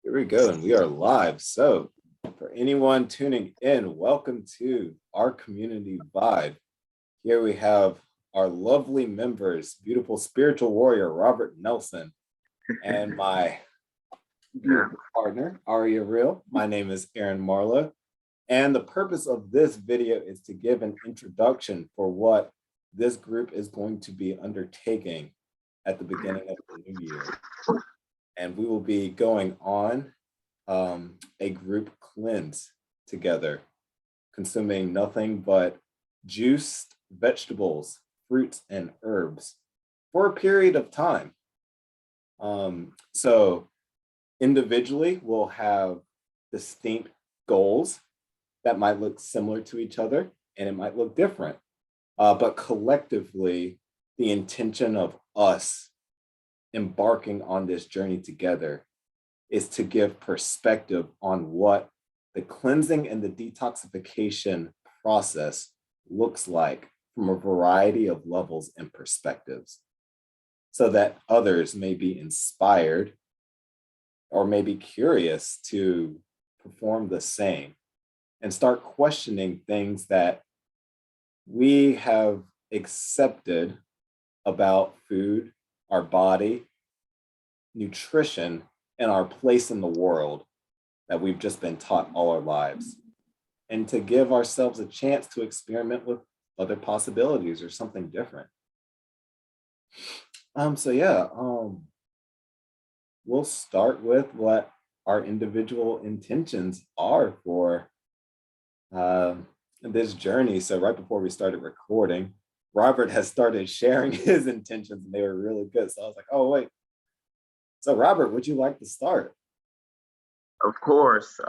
Here we go, and we are live. So, for anyone tuning in, welcome to our community vibe. Here we have our lovely members, beautiful spiritual warrior Robert Nelson, and my beautiful partner Aria. My name is Aaron Marlowe, and the purpose of this video is to give an introduction for what this group is going to be undertaking at the beginning of the new year. And we will be going on a group cleanse together, consuming nothing but juiced vegetables, fruits, and herbs for a period of time. So individually, we'll have distinct goals that might look similar to each other, and it might look different. But collectively, the intention of us embarking on this journey together is to give perspective on what the cleansing and the detoxification process looks like from a variety of levels and perspectives, so that others may be inspired or may be curious to perform the same and start questioning things that we have accepted about food, our body, nutrition, and our place in the world that we've just been taught all our lives, and to give ourselves a chance to experiment with other possibilities or something different. We'll start with what our individual intentions are for this journey. So right before we started recording, Robert has started sharing his intentions, and they were really good. So I was like, oh, wait. So Robert, would you like to start? Of course.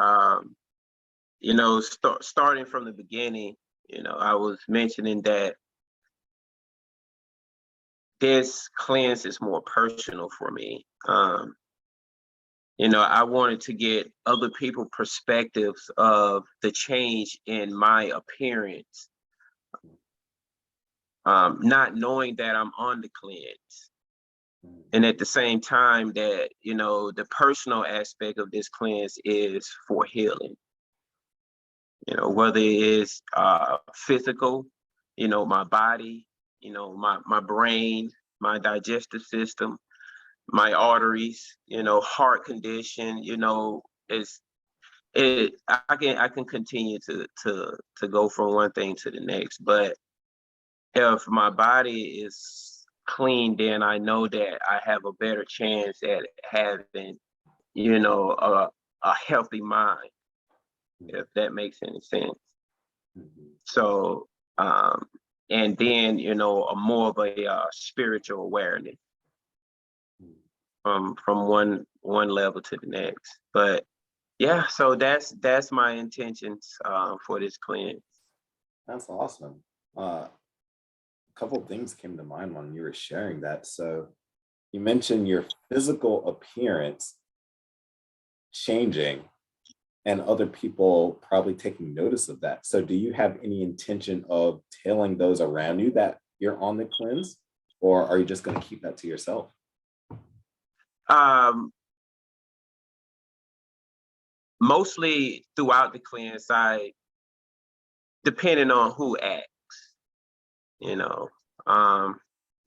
Starting from the beginning, I was mentioning that this cleanse is more personal for me. I wanted to get other people's perspectives of the change in my appearance, not knowing that I'm on the cleanse. And at the same time that, the personal aspect of this cleanse is for healing, whether it is physical, my body, my brain, my digestive system, my arteries, heart condition, I can continue to go from one thing to the next. But if my body is clean, then I know that I have a better chance at having, a healthy mind, if that makes any sense. So, and then, a more of a spiritual awareness from one level to the next. But yeah, so that's my intentions for this cleanse. That's awesome. A couple of things came to mind when you were sharing that. So you mentioned your physical appearance changing and other people probably taking notice of that. So do you have any intention of telling those around you that you're on the cleanse, or are you just going to keep that to yourself? Mostly throughout the cleanse, depending on who asks,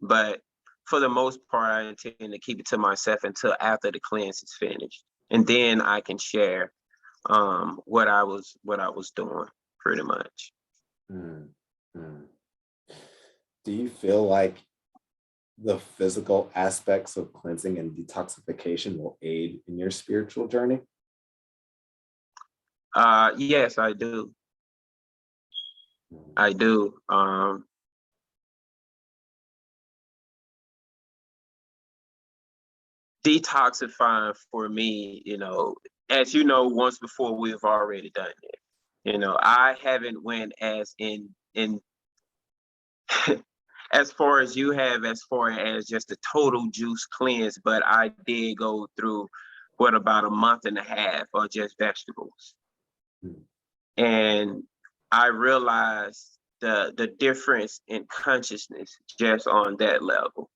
but for the most part, I intend to keep it to myself until after the cleanse is finished, and then I can share what I was doing, pretty much. Do you feel like the physical aspects of cleansing and detoxification will aid in your spiritual journey? Yes, I do. I do. Detoxifying for me, as you know, once before we've already done it. I haven't went as in as far as you have, as far as just a total juice cleanse, but I did go through about a month and a half of just vegetables. And I realized the difference in consciousness just on that level.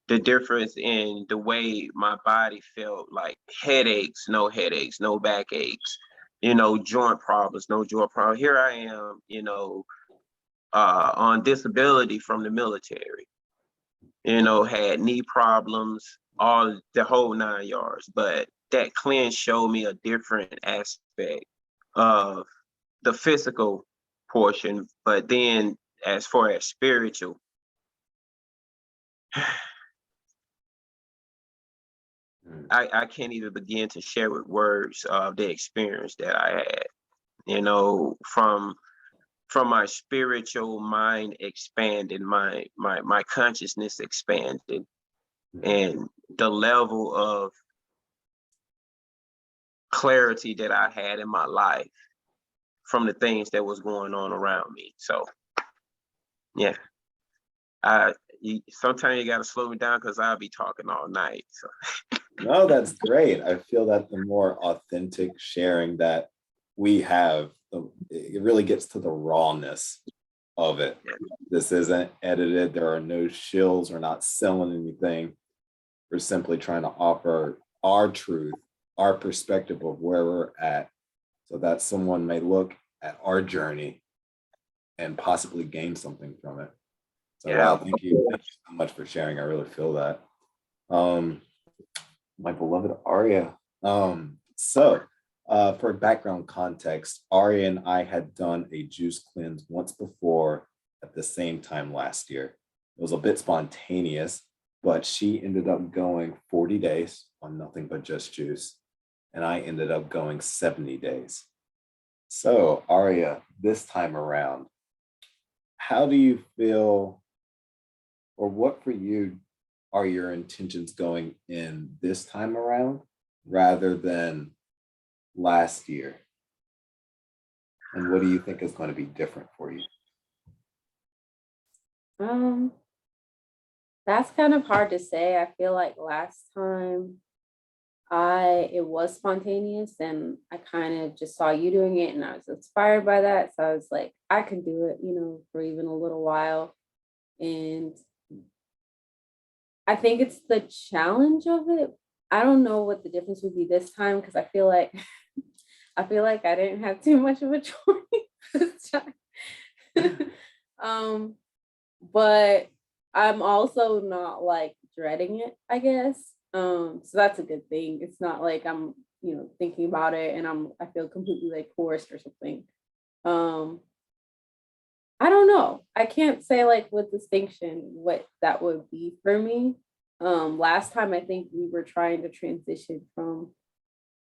the difference in the way my body felt, like headaches, no backaches, joint problems, no joint problems. Here I am, on disability from the military, had knee problems, all the whole 9 yards. But that cleanse showed me a different aspect of the physical portion. But then as far as spiritual, I can't even begin to share with words the experience that I had, from my spiritual mind expanded, my consciousness expanded, and the level of clarity that I had in my life from the things that was going on around me. So yeah, sometimes you got to slow me down because I'll be talking all night. So No, that's great. I feel that the more authentic sharing that we have, it really gets to the rawness of it. This isn't edited. There are no shills. We're not selling anything. We're simply trying to offer our truth, our perspective of where we're at, so that someone may look at our journey and possibly gain something from it. So yeah. wow, thank you so much for sharing. I really feel that. My beloved Aria. For background context, Aria and I had done a juice cleanse once before at the same time last year. It was a bit spontaneous, but she ended up going 40 days on nothing but just juice, and I ended up going 70 days. So, Aria, this time around, how do you feel, or what for you are your intentions going in this time around rather than last year? And what do you think is going to be different for you? Um, that's kind of hard to say. I feel like last time it was spontaneous and I kind of just saw you doing it and I was inspired by that. So I was like, I can do it, for even a little while. And I think it's the challenge of it. I don't know what the difference would be this time because I feel like I didn't have too much of a choice this time. But I'm also not like dreading it, I guess. So that's a good thing. It's not like I'm, thinking about it and I feel completely like forced or something. Um, I don't know. I can't say like with distinction what that would be for me. Last time I think we were trying to transition from,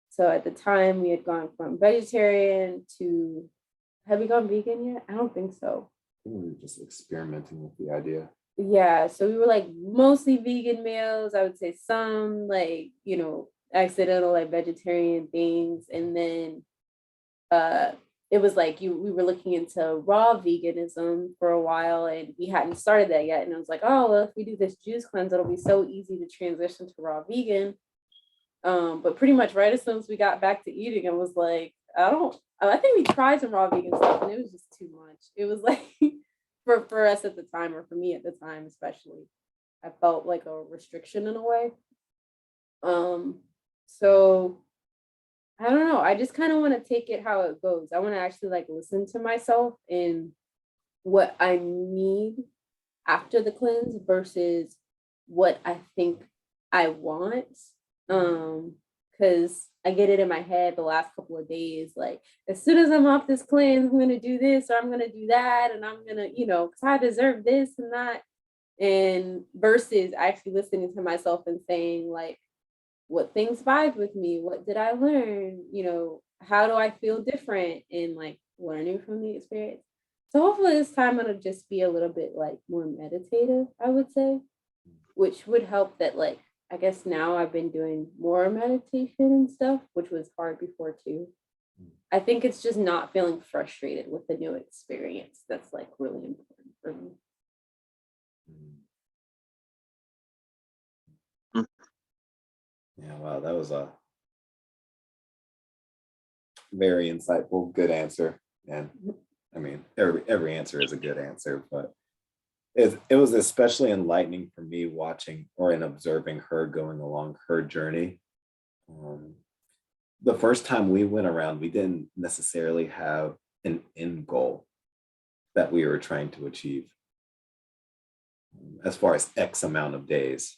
so at the time we had gone from vegetarian to, have we gone vegan yet? I don't think so. We were just experimenting with the idea. Yeah, so we were like mostly vegan meals. I would say some like, accidental like vegetarian things. And then it was like we were looking into raw veganism for a while and we hadn't started that yet. And I was like, oh, well, if we do this juice cleanse, it'll be so easy to transition to raw vegan. But pretty much right as soon as we got back to eating, I was like, I think we tried some raw vegan stuff and it was just too much. It was like for us at the time, or for me at the time especially, I felt like a restriction in a way. So I don't know. I just kind of want to take it how it goes. I want to actually like listen to myself and what I need after the cleanse versus what I think I want. Because I get it in my head the last couple of days, like as soon as I'm off this cleanse, I'm gonna do this or I'm gonna do that, and I'm gonna, because I deserve this and that. And versus actually listening to myself and saying, like, what things vibe with me? What did I learn? How do I feel different and like learning from the experience? So hopefully this time it'll just be a little bit like more meditative, I would say, which would help that like, I guess now I've been doing more meditation and stuff, which was hard before too. I think it's just not feeling frustrated with the new experience. That's like really important for me. Yeah, wow, that was a very insightful, good answer. And I mean, every answer is a good answer, but it was especially enlightening for me watching or in observing her going along her journey. Um, the first time we went around, we didn't necessarily have an end goal that we were trying to achieve as far as X amount of days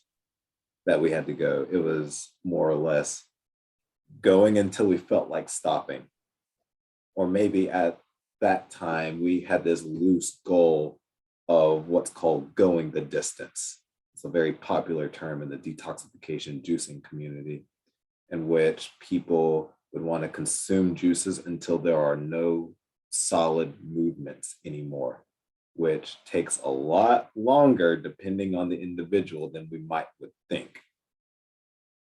that we had to go. It was more or less going until we felt like stopping. Or maybe at that time, we had this loose goal of what's called going the distance. It's a very popular term in the detoxification juicing community, in which people would want to consume juices until there are no solid movements anymore, which takes a lot longer depending on the individual than we might would think.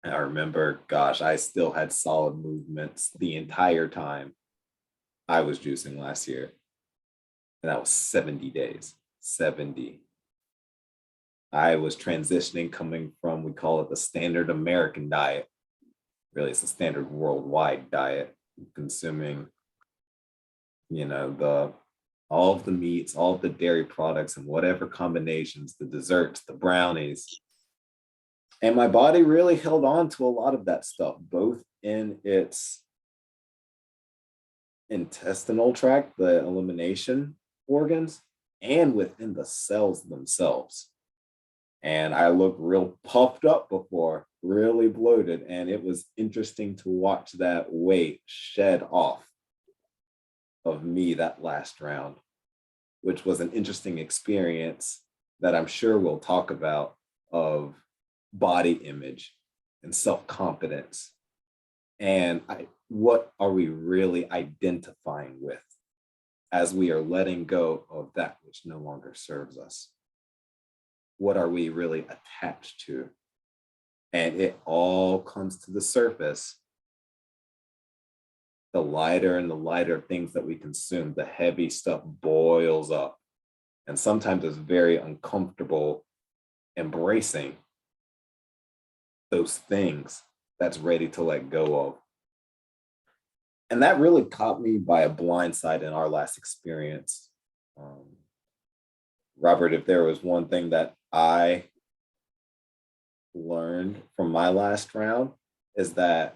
And I remember, gosh, I still had solid movements the entire time I was juicing last year. And that was 70 days. 70. I was transitioning coming from, we call it the standard American diet. Really, it's a standard worldwide diet, consuming, the all of the meats, all of the dairy products, and whatever combinations, the desserts, the brownies. And my body really held on to a lot of that stuff, both in its intestinal tract, the elimination organs, and within the cells themselves. And I looked real puffed up before, really bloated. And it was interesting to watch that weight shed off of me that last round, which was an interesting experience that I'm sure we'll talk about, of body image and self-confidence. And what are we really identifying with as we are letting go of that which no longer serves us? What are we really attached to? And it all comes to the surface. The lighter and the lighter things that we consume, the heavy stuff boils up. And sometimes it's very uncomfortable embracing those things that's ready to let go of. And that really caught me by a blindside in our last experience. Robert, if there was one thing that I learned from my last round, is that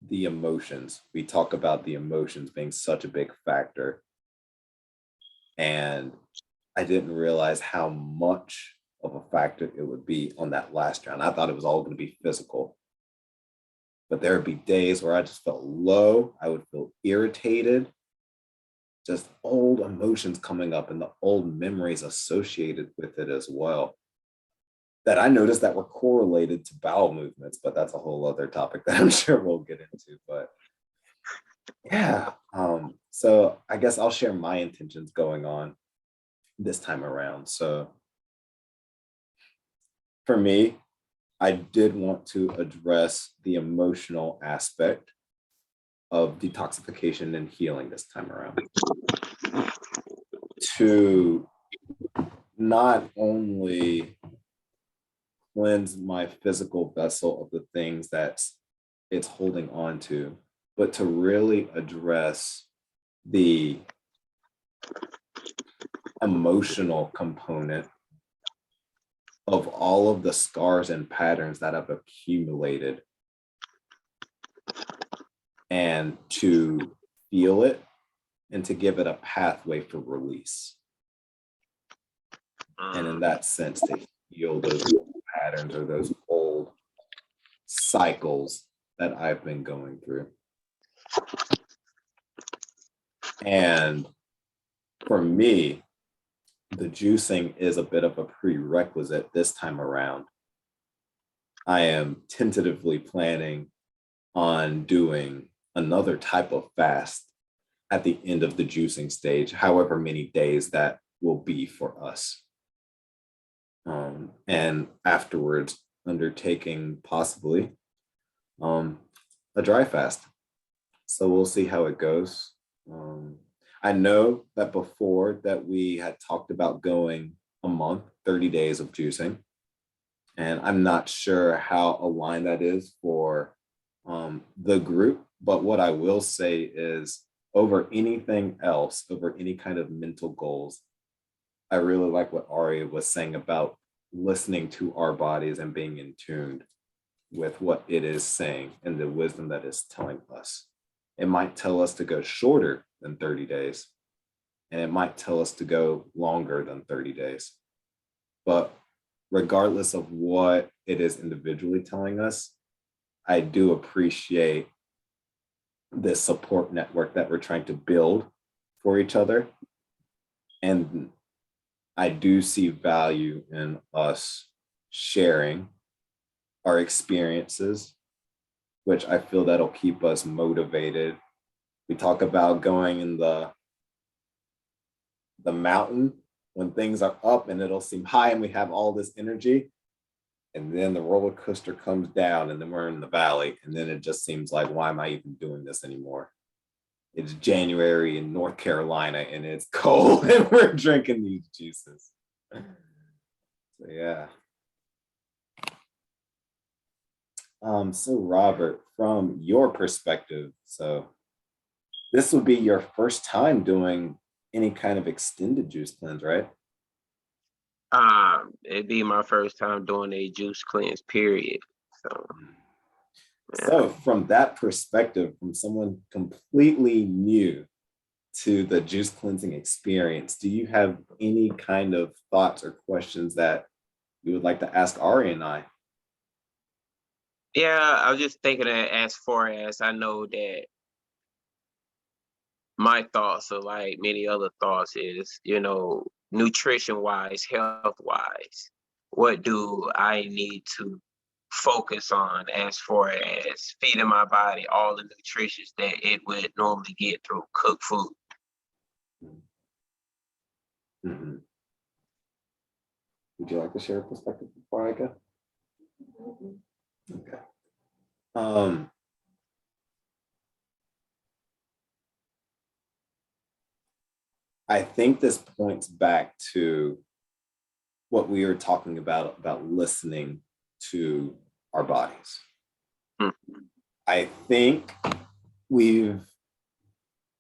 the emotions, we talk about the emotions being such a big factor. And I didn't realize how much of a factor it would be on that last round. I thought it was all going to be physical. But there would be days where I just felt low. I would feel irritated, just old emotions coming up and the old memories associated with it as well, that I noticed that were correlated to bowel movements, but that's a whole other topic that I'm sure we'll get into. But yeah, so I guess I'll share my intentions going on this time around. So for me, I did want to address the emotional aspect of detoxification and healing this time around, to not only cleanse my physical vessel of the things that it's holding on to, but to really address the emotional component of all of the scars and patterns that have accumulated, and to feel it and to give it a pathway for release. And in that sense, to heal those patterns or those old cycles that I've been going through. And for me, the juicing is a bit of a prerequisite this time around. I am tentatively planning on doing another type of fast at the end of the juicing stage, however many days that will be for us. And afterwards, undertaking possibly a dry fast. So we'll see how it goes. I know that before that we had talked about going a month, 30 days of juicing. And I'm not sure how aligned that is for the group. But what I will say is, over anything else, over any kind of mental goals, I really like what Aria was saying about listening to our bodies and being in tune with what it is saying and the wisdom that it's telling us. It might tell us to go shorter than 30 days, and it might tell us to go longer than 30 days. But regardless of what it is individually telling us, I do appreciate this support network that we're trying to build for each other. And I do see value in us sharing our experiences, which I feel that'll keep us motivated. We talk about going in the mountain when things are up and it'll seem high and we have all this energy. And then the roller coaster comes down and then we're in the valley. And then it just seems like, why am I even doing this anymore? It's January in North Carolina and it's cold and we're drinking these juices. So yeah. So Robert, from your perspective, so this would be your first time doing any kind of extended juice cleanse, right? It'd be my first time doing a juice cleanse, period. So, yeah. So from that perspective, from someone completely new to the juice cleansing experience, do you have any kind of thoughts or questions that you would like to ask Ari and I? Yeah, I was just thinking that as far as I know that my thoughts are like many other thoughts is, nutrition wise, health wise, what do I need to focus on as far as feeding my body all the nutrition that it would normally get through cooked food? Mm-hmm. Would you like to share a perspective before I go? Okay. I think this points back to what we were talking about listening to our bodies. Mm-hmm. I think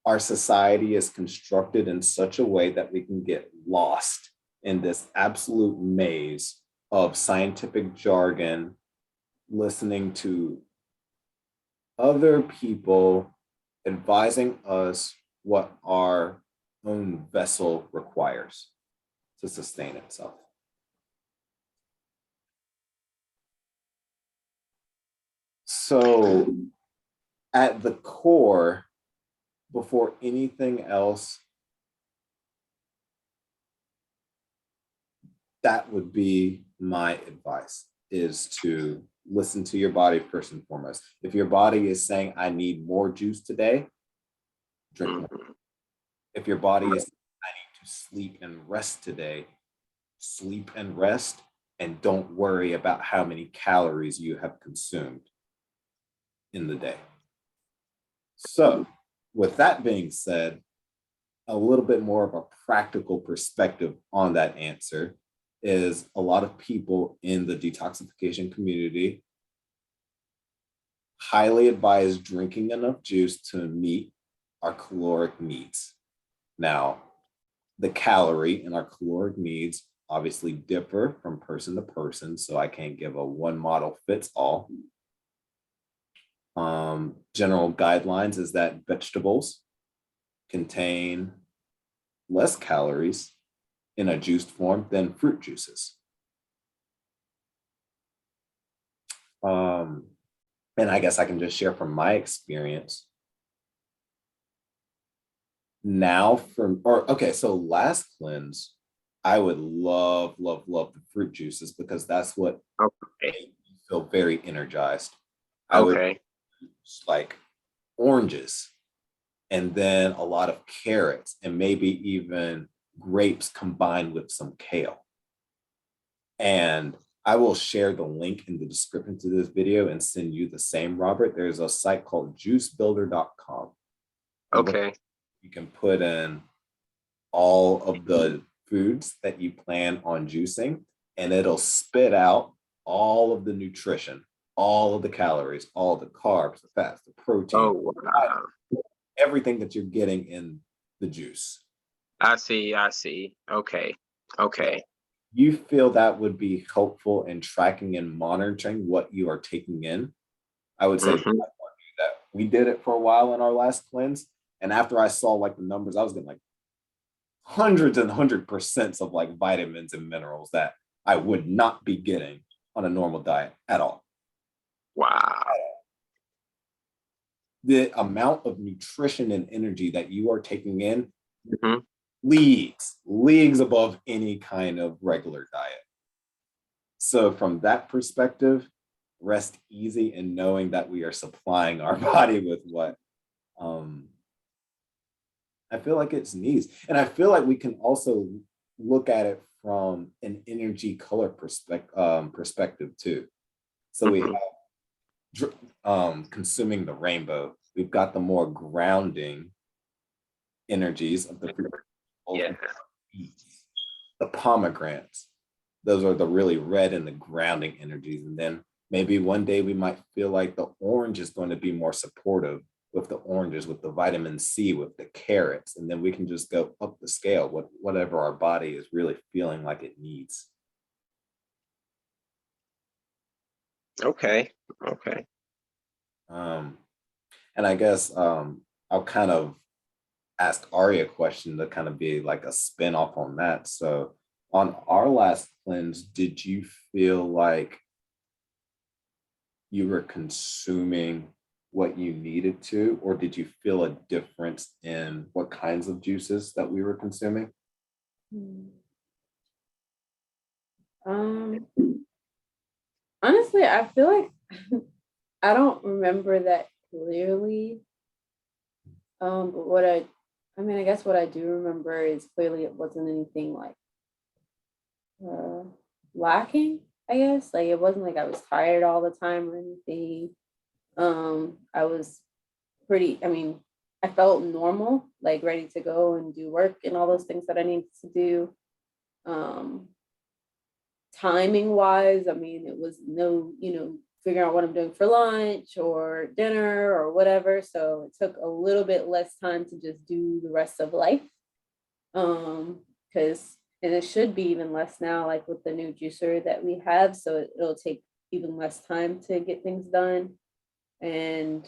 our society is constructed in such a way that we can get lost in this absolute maze of scientific jargon, listening to other people advising us what our own vessel requires to sustain itself. So at the core, before anything else, that would be my advice, is to listen to your body first and foremost. If your body is saying, I need more juice today, drink more. If your body is, I need to sleep and rest today, sleep and rest, and don't worry about how many calories you have consumed in the day. So with that being said, a little bit more of a practical perspective on that answer is a lot of people in the detoxification community highly advise drinking enough juice to meet our caloric needs. Now, the calorie and our caloric needs obviously differ from person to person, so I can't give a one model fits all. General guidelines is that vegetables contain less calories in a juiced form than fruit juices. And I guess I can just share from my experience. Now so last cleanse, I would love the fruit juices because that's what made me feel very energized. I would like oranges and then a lot of carrots and maybe even grapes combined with some kale. And I will share the link in the description to this video and send you the same, Robert. There's a site called juicebuilder.com. Okay. You can put in all of the foods that you plan on juicing, and it'll spit out all of the nutrition, all of the calories, all the carbs, the fats, the protein, wow. Everything that you're getting in the juice. I see. Okay. Okay. You feel that would be helpful in tracking and monitoring what you are taking in? I would say Hmm. that we did it for a while in our last cleanse. And after I saw like the numbers, I was getting like hundreds and 100% of like vitamins and minerals that I would not be getting on a normal diet at all. Wow. The amount of nutrition and energy that you are taking in, Hmm. leagues above any kind of regular diet. So from that perspective, rest easy in knowing that we are supplying our body with what um, I feel like it's needs. And I feel like we can also look at it from an energy color perspective too. So we Hmm. have consuming the rainbow. We've got the more grounding energies of the fruit, Yeah. the pomegranates. Those are the really red and the grounding energies. And then maybe one day we might feel like the orange is going to be more supportive with the oranges, with the vitamin C, with the carrots. And then we can just go up the scale, whatever our body is really feeling like it needs. Okay. Okay. Um, and I guess I'll kind of ask Aria a question to kind of be like a spin off on that. So on our last cleanse, did you feel like you were consuming what you needed to, or did you feel a difference in what kinds of juices that we were consuming? Hmm. Um, Honestly, I feel like I don't remember that clearly. But I mean, I guess what I do remember is clearly it wasn't anything like uh, lacking. I guess like it wasn't like I was tired all the time or anything. I was pretty. I mean, I felt normal, like ready to go and do work and all those things that I needed to do. Um, Timing wise, I mean, it was no, figuring out what I'm doing for lunch or dinner or whatever. So it took a little bit less time to just do the rest of life. Because and it should be even less now, like with the new juicer that we have. So it'll take even less time to get things done. And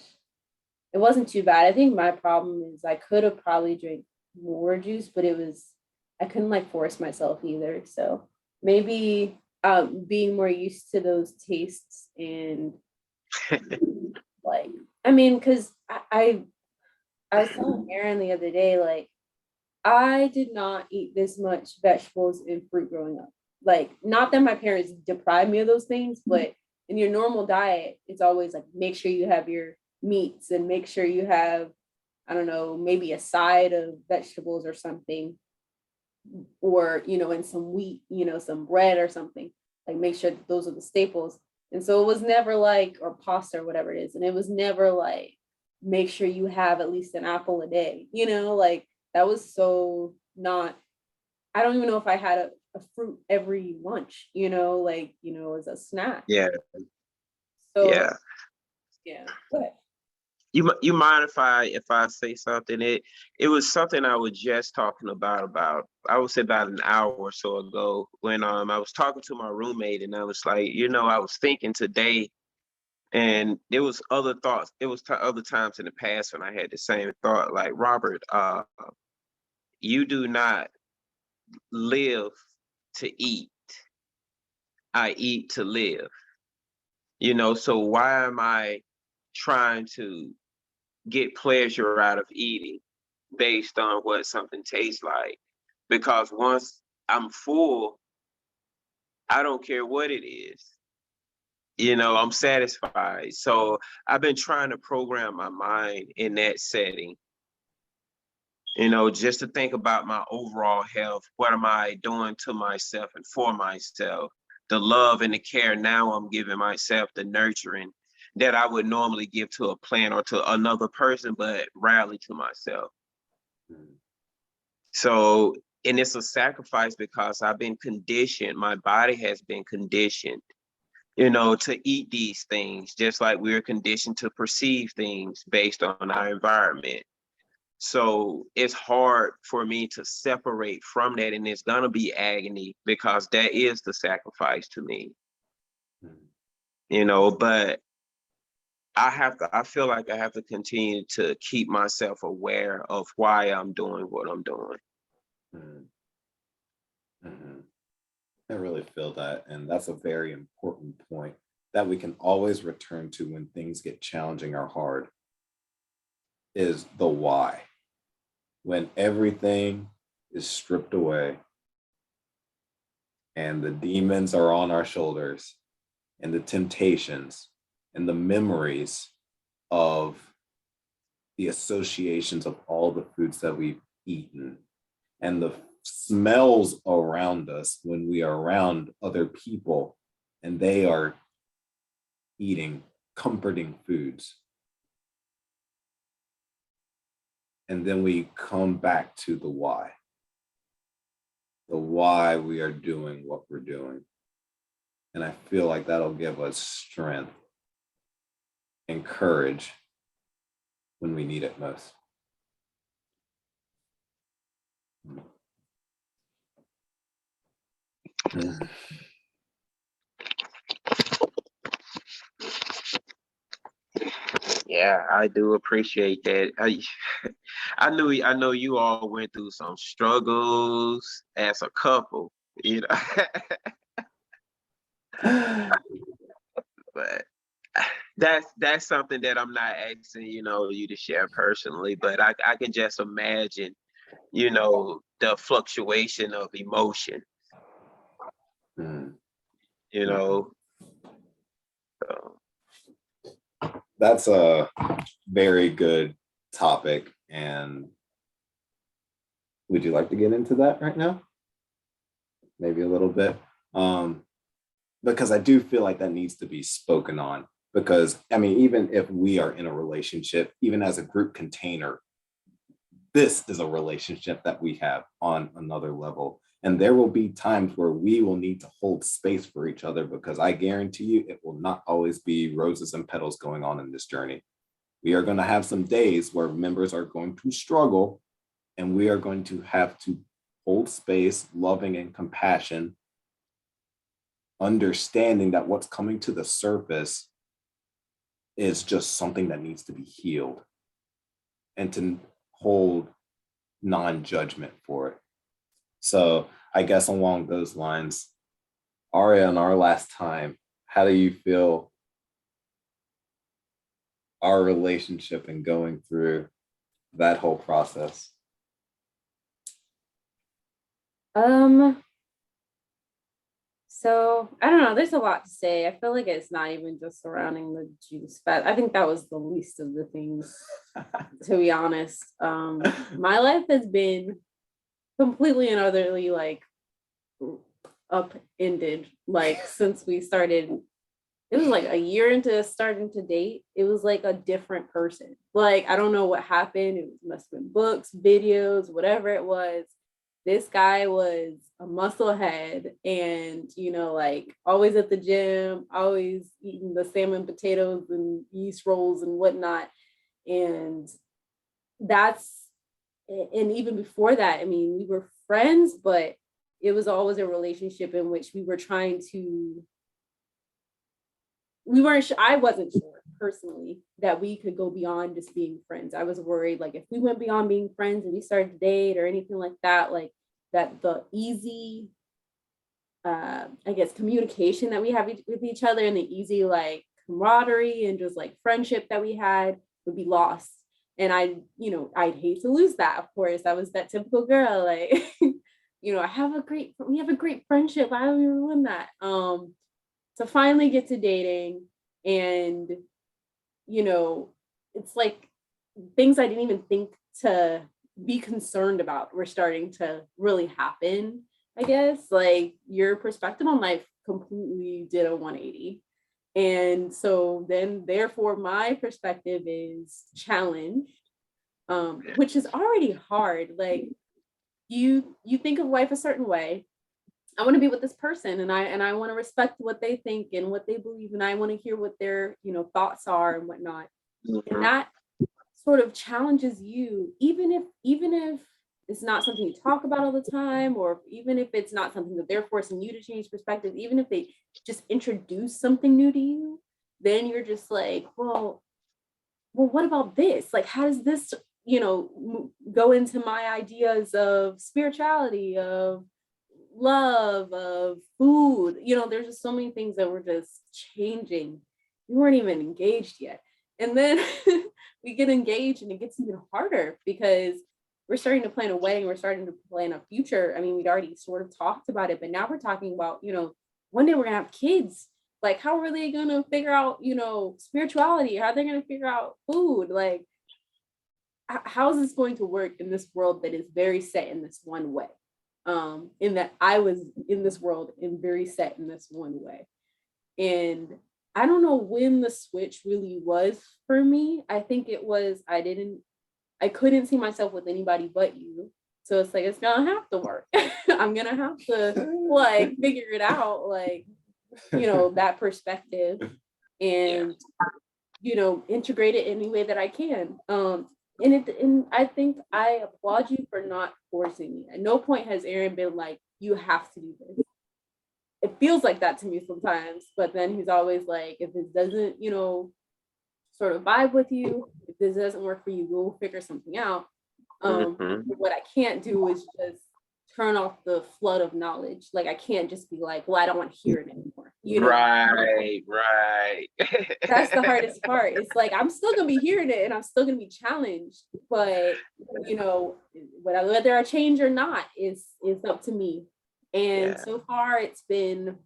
it wasn't too bad. I think my problem is I could have probably drank more juice, but I couldn't like force myself either. So maybe being more used to those tastes and like, I mean, because I was telling Aaron the other day, like, I did not eat this much vegetables and fruit growing up. Like, not that my parents deprived me of those things, but in your normal diet, it's always like make sure you have your meats and make sure you have, I don't know, maybe a side of vegetables or something, or, and some wheat, some bread or something. Like, make sure that those are the staples. And so it was never like, or pasta or whatever it is. And it was never like, make sure you have at least an apple a day, like that was so not, I don't even know if I had a fruit every lunch, like, as a snack. Yeah. So Yeah. yeah. But You mind if I say something? It was something I was just talking about I would say about an hour or so ago when I was talking to my roommate and I was like, I was thinking today, and there was other thoughts. It was other times in the past when I had the same thought, like, Robert, you do not live to eat. I eat to live. So why am I trying to get pleasure out of eating based on what something tastes like? Because once I'm full, I don't care what it is. I'm satisfied. So I've been trying to program my mind in that setting, just to think about my overall health. What am I doing to myself and for myself? The love and the care now I'm giving myself, the nurturing that I would normally give to a plant or to another person, but rarely to myself. So, and it's a sacrifice because I've been conditioned, my body has been conditioned, to eat these things, just like we're conditioned to perceive things based on our environment. So it's hard for me to separate from that, and it's gonna be agony because that is the sacrifice to me, but I feel like I have to continue to keep myself aware of why I'm doing what I'm doing. Mhm. I really feel that. And that's a very important point that we can always return to when things get challenging or hard is the why. When everything is stripped away and the demons are on our shoulders and the temptations and the memories of the associations of all the foods that we've eaten and the smells around us when we are around other people and they are eating comforting foods. And then we come back to the why we are doing what we're doing. And I feel like that'll give us strength and courage when we need it most. Yeah, I do appreciate that. I know you all went through some struggles as a couple, but that's something that I'm not asking, you to share personally, but I can just imagine, the fluctuation of emotion, Mm. you know. So, That's a very good topic. And would you like to get into that right now? Maybe a little bit. Because I do feel like that needs to be spoken on. Because, I mean, even if we are in a relationship, even as a group container, this is a relationship that we have on another level. And there will be times where we will need to hold space for each other because I guarantee you it will not always be roses and petals going on in this journey. We are going to have some days where members are going to struggle and we are going to have to hold space, loving and compassion, understanding that what's coming to the surface is just something that needs to be healed and to hold non-judgment for it. So I guess along those lines, Aria, in our last time, how do you feel our relationship and going through that whole process? So I don't know, there's a lot to say. I feel like it's not even just surrounding the juice, but I think that was the least of the things, to be honest. My life has been completely and utterly like upended, like since we started. It was like a year into starting to date. It was like a different person. Like, I don't know what happened. It must have been books, videos, whatever it was. This guy was a musclehead and, like always at the gym, always eating the salmon, potatoes, and yeast rolls and whatnot. And and even before that, I mean, we were friends, but it was always a relationship in which we were trying to we weren't sure, I wasn't sure personally that we could go beyond just being friends. I was worried like if we went beyond being friends and we started to date or anything like that, like that the easy I guess communication that we have with each other and the easy like camaraderie and just like friendship that we had would be lost. And I'd hate to lose that, of course. I was that typical girl, like, we have a great friendship. I don't even want that. To finally get to dating and it's like things I didn't even think to be concerned about were starting to really happen. I guess like your perspective on life completely did a 180, and so then therefore my perspective is challenged, which is already hard. Like you think of life a certain way. I want to be with this person and I want to respect what they think and what they believe and I want to hear what their thoughts are and whatnot. And that sort of challenges you, even if it's not something you talk about all the time, or even if it's not something that they're forcing you to change perspective, even if they just introduce something new to you, then you're just like, well, what about this? Like, how does this, go into my ideas of spirituality, of love, of food? There's just so many things that were just changing. We weren't even engaged yet. And then we get engaged and it gets even harder because we're starting to plan a wedding, we're starting to plan a future. I mean, we'd already sort of talked about it, but now we're talking about, one day we're gonna have kids. Like, how are they gonna figure out, spirituality? How are they gonna figure out food? Like, how is this going to work in this world that is very set in this one way? In that I was in this world and very set in this one way. And I don't know when the switch really was for me. I think it was, I couldn't see myself with anybody but you. So it's like, it's gonna have to work. I'm gonna have to like figure it out, like, that perspective, and integrate it any way that I can. And I think I applaud you for not forcing me. At no point has Aaron been like, you have to do this. It feels like that to me sometimes, but then he's always like, if it doesn't, sort of vibe with you, if this doesn't work for you, we'll figure something out. What I can't do is just turn off the flood of knowledge. Like, I can't just be like, well, I don't want to hear it anymore. Right. That's the hardest part. It's like, I'm still gonna be hearing it and I'm still gonna be challenged, but whether I change or not is up to me. And so far it's been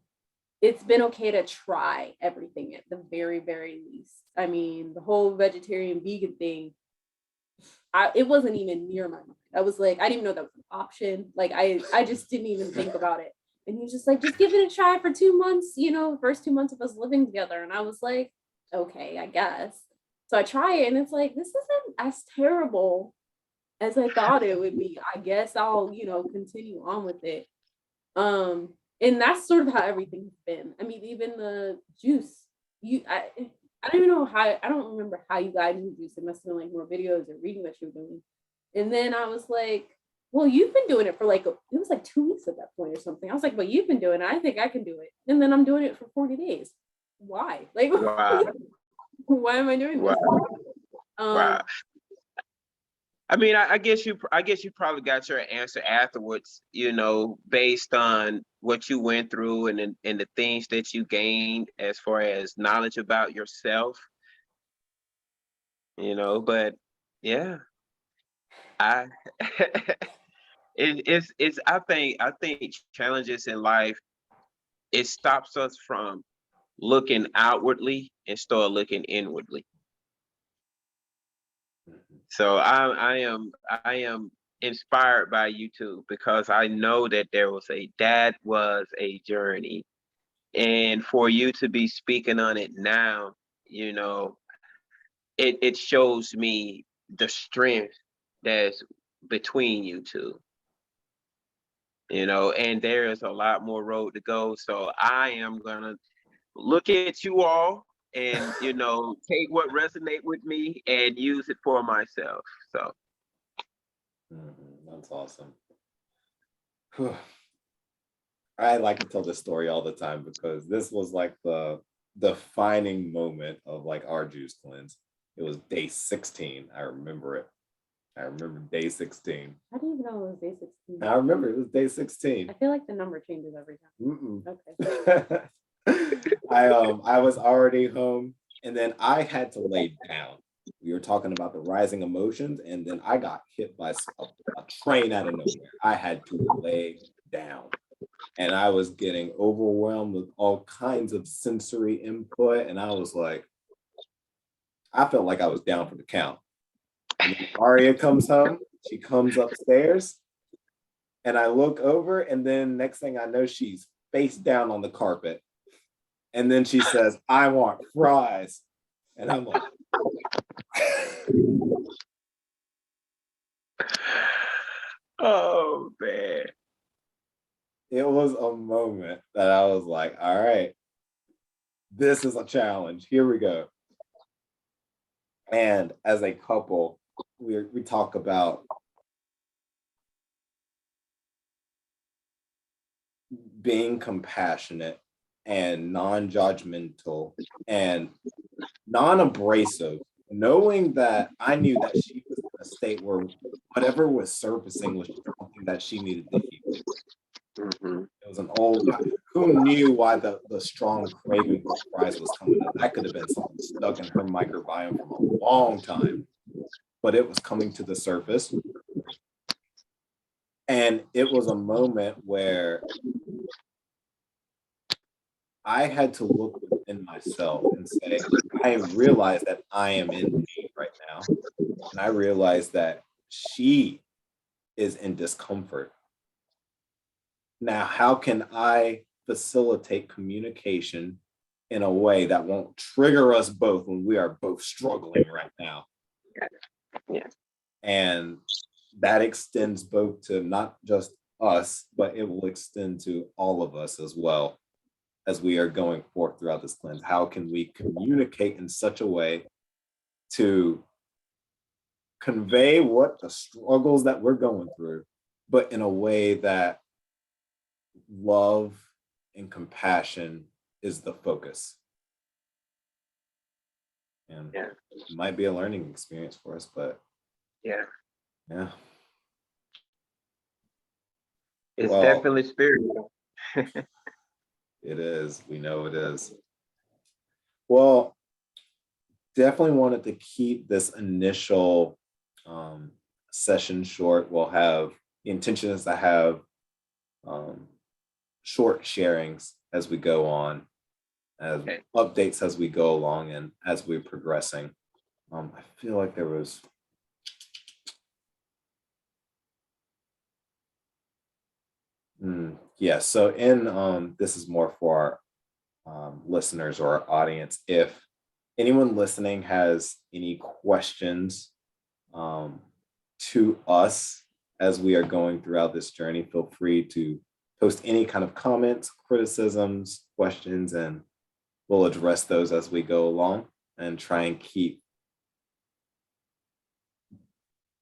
okay to try everything at the very, very least. I mean, the whole vegetarian vegan thing, it wasn't even near my mind. I was like, I didn't even know that was an option. Like, I just didn't even think about it. And he was just like, just give it a try for 2 months, first 2 months of us living together. And I was like, okay, I guess. So I try it and it's like, this isn't as terrible as I thought it would be. I guess I'll, continue on with it. And that's sort of how everything's been. I mean, even the juice, I don't even know I don't remember how you got into juice. It must have been like more videos or reading that you were doing. And then I was like, well, you've been doing it for like, it was like 2 weeks at that point or something. I was like, well, you've been doing it. I think I can do it. And then I'm doing it for 40 days. Why? Like, Wow. why am I doing this? Wow. I mean, I guess you probably got your answer afterwards, based on what you went through and the things that you gained as far as knowledge about yourself, but yeah, I it's I think challenges in life, it stops us from looking outwardly and start looking inwardly. So I am inspired by you too, because I know that that was a journey, and for you to be speaking on it now, it shows me the strength that's between you two, and there is a lot more road to go. So I am gonna look at you all and take what resonate with me and use it for myself. So that's awesome. I like to tell this story all the time because this was like the defining moment of like our juice cleanse. It was day 16. I remember it. I remember day 16. I didn't even know it was day 16. I remember it was day 16. I feel like the number changes every time. Okay. I was already home, and then I had to lay down. We were talking about the rising emotions, and then I got hit by a train out of nowhere. I had to lay down, and I was getting overwhelmed with all kinds of sensory input, and I was like, I felt like I was down for the count. And then Aria comes home. She comes upstairs, and I look over, and then next thing I know, she's face down on the carpet. And then she says, I want fries. And I'm like, oh man. It was a moment that I was like, all right, this is a challenge. Here we go. And as a couple, we talk about being compassionate and non-judgmental and non-abrasive, knowing that I knew that she was in a state where whatever was surfacing was something that she needed to heal. Mhm. It was an old guy. Who knew why the strong craving for fries was coming up? That could have been something stuck in her microbiome from a long time, but it was coming to the surface. And it was a moment where I had to look within myself and say, I realize that I am in pain right now. And I realize that she is in discomfort. Now, how can I facilitate communication in a way that won't trigger us both when we are both struggling right now? Yeah. And that extends both to not just us, but it will extend to all of us as well as we are going forth throughout this cleanse. How can we communicate in such a way to convey what the struggles that we're going through, but in a way that love and compassion is the focus? And Yeah. it might be a learning experience for us, but Yeah. yeah. It's Well, definitely spiritual. it is. We know it is. Well, definitely wanted to keep this initial um, session short. We'll have the intention is to have um, short sharings as we go on, as Okay. updates as we go along, and as we're progressing. I feel like there was. Yeah, so in this is more for our listeners or our audience. If anyone listening has any questions um, to us as we are going throughout this journey, feel free to post any kind of comments, criticisms, questions, and we'll address those as we go along and try and keep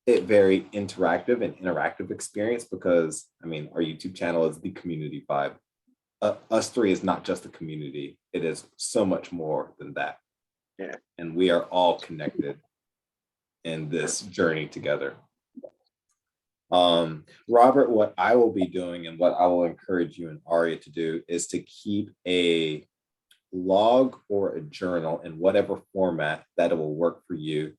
it very interactive and interactive experience, because I mean, our YouTube channel is the community vibe. Us three is not just a community, it is so much more than that. Yeah. And we are all connected in this journey together. Robert, what I will be doing and what I will encourage you and Aria to do is to keep a log or a journal in whatever format that it will work for you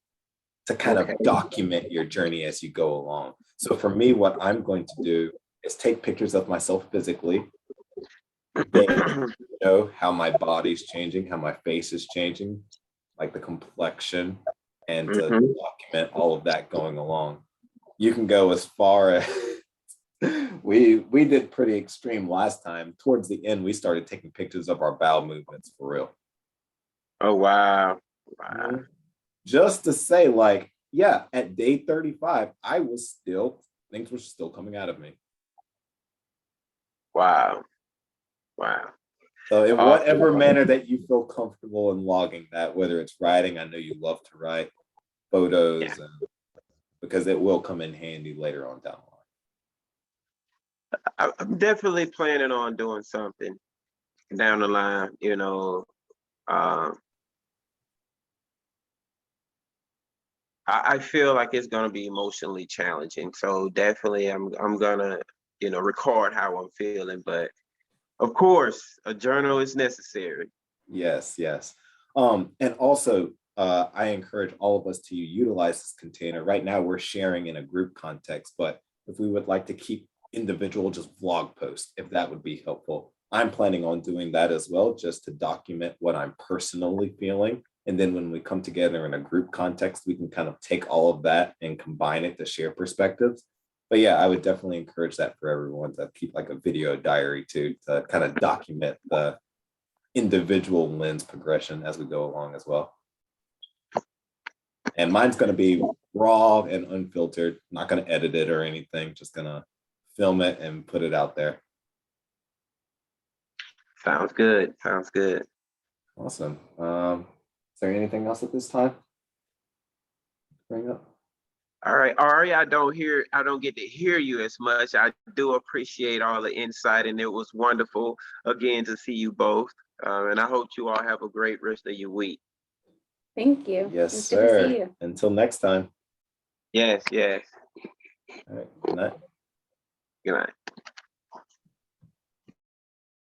to kind of document your journey as you go along. So for me, what I'm going to do is take pictures of myself physically, then know how my body's changing, how my face is changing, like the complexion, and to document all of that going along. You can go as far as we did pretty extreme last time. Towards the end, we started taking pictures of our bowel movements for real. Oh wow. Wow. Just to say, like, yeah, at day 35, I was still, things were still coming out of me. Wow. Wow. So in Awesome. whatever manner that you feel comfortable in logging that, whether it's writing, I know you love to write, photos, Yeah. and because it will come in handy later on down the line. I'm definitely planning on doing something down the line, you know. I feel like it's gonna be emotionally challenging. So definitely I'm gonna, you know, record how I'm feeling. But of course, a journal is necessary. Yes, yes. And also, I encourage all of us to utilize this container. Right now, we're sharing in a group context, but if we would like to keep individual just vlog posts, if that would be helpful, I'm planning on doing that as well, just to document what I'm personally feeling. And then when we come together in a group context, we can kind of take all of that and combine it to share perspectives. But yeah, I would definitely encourage that for everyone to keep like a video diary too, to kind of document the individual lens progression as we go along as well. And mine's going to be raw and unfiltered, not going to edit it or anything, just going to film it and put it out there. Sounds good. Sounds good. Awesome. Is there anything else at this time? Bring up? All right, Ari, I don't get to hear you as much. I do appreciate all the insight, and it was wonderful again to see you both. And I hope you all have a great rest of your week. Thank you. Yes, It's good to see sir. you. Until next time. Yes, yes. All right. Good night. Good night.